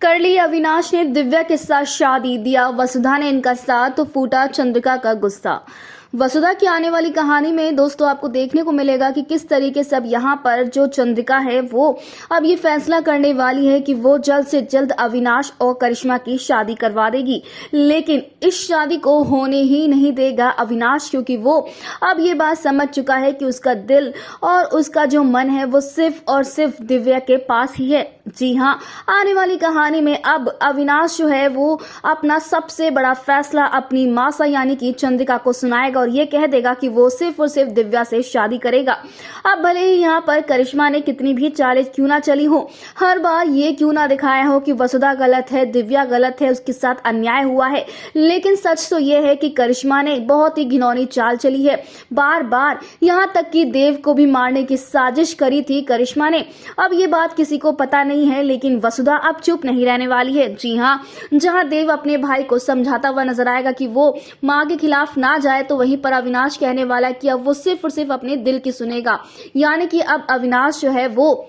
कर ली अविनाश ने दिव्या के साथ शादी, दिया वसुधा ने इनका साथ तो फूटा चंद्रिका का गुस्सा। वसुधा की आने वाली कहानी में दोस्तों आपको देखने को मिलेगा कि किस तरीके से अब यहाँ पर जो चंद्रिका है वो अब ये फैसला करने वाली है कि वो जल्द से जल्द अविनाश और करिश्मा की शादी करवा देगी, लेकिन इस शादी को होने ही नहीं देगा अविनाश, क्योंकि वो अब ये बात समझ चुका है कि उसका दिल और उसका जो मन है वो सिर्फ और सिर्फ दिव्या के पास ही है। जी हाँ, आने वाली कहानी में अब अविनाश जो है वो अपना सबसे बड़ा फैसला अपनी मासा यानी कि चंद्रिका को सुनाएगा और ये कह देगा कि वो सिर्फ और सिर्फ दिव्या से शादी करेगा। अब भले ही यहाँ पर करिश्मा ने कितनी भी चालें क्यों ना चली हो, हर बार ये क्यों ना दिखाया हो कि वसुधा गलत है, दिव्या गलत है, उसके साथ अन्याय हुआ है, लेकिन सच तो ये है कि करिश्मा ने बहुत ही घिनौनी चाल चली है। बार बार यहाँ तक कि देव को भी मारने की साजिश करी थी करिश्मा ने। अब ये बात किसी को पता नहीं है, लेकिन वसुधा अब चुप नहीं रहने वाली है। जी हाँ, जहाँ देव अपने भाई को समझाता हुआ नजर आएगा कि वो माँ के खिलाफ ना जाए, तो वहीं पर अविनाश कहने वाला है कि अब वो सिर्फ और सिर्फ अपने दिल की सुनेगा, यानी कि अब अविनाश जो है वो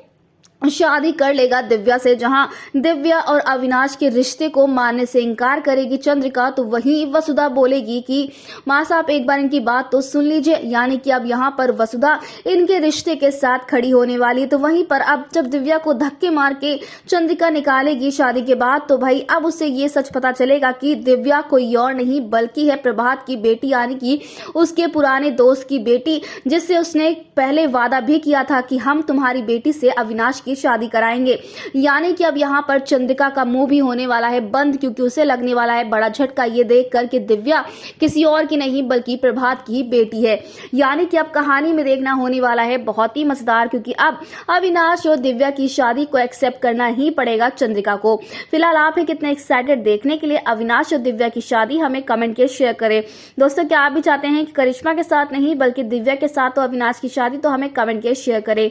शादी कर लेगा दिव्या से। जहां दिव्या और अविनाश के रिश्ते को मानने से इनकार करेगी चंद्रिका, तो वहीं वसुधा बोलेगी कि माँ साहब एक बार इनकी बात तो सुन लीजिए, यानी कि अब यहाँ पर वसुधा इनके रिश्ते के साथ खड़ी होने वाली है। तो वहीं पर अब जब दिव्या को धक्के मार के चंद्रिका निकालेगी शादी के बाद, तो भाई अब उसे ये सच पता चलेगा कि दिव्या कोई और नहीं बल्कि है प्रभात की बेटी, यानी कि उसके पुराने दोस्त की बेटी, जिससे उसने पहले वादा भी किया था कि हम तुम्हारी बेटी से अविनाश की शादी कराएंगे। यानी कि अब यहाँ पर चंद्रिका का मुंह भी होने वाला है बंद, क्योंकि उसे लगने वाला है बड़ा झटका ये देखकर कि दिव्या किसी और की नहीं बल्कि प्रभात की बेटी है। यानी कि अब कहानी में देखना होने वाला है बहुत ही मजेदार, क्योंकि अब अविनाश और दिव्या की शादी को एक्सेप्ट करना ही पड़ेगा चंद्रिका को। फिलहाल आप हैं कितने एक्साइटेड देखने के लिए अविनाश और दिव्या की शादी? हमें कमेंट के शेयर करें। दोस्तों, क्या आप भी चाहते हैं कि करिश्मा के साथ नहीं बल्कि दिव्या के साथ और अविनाश की शादी? तो हमें कमेंट के शेयर करें।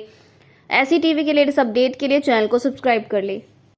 ऐसी टीवी के लेटेस्ट अपडेट के लिए चैनल को सब्सक्राइब कर ले।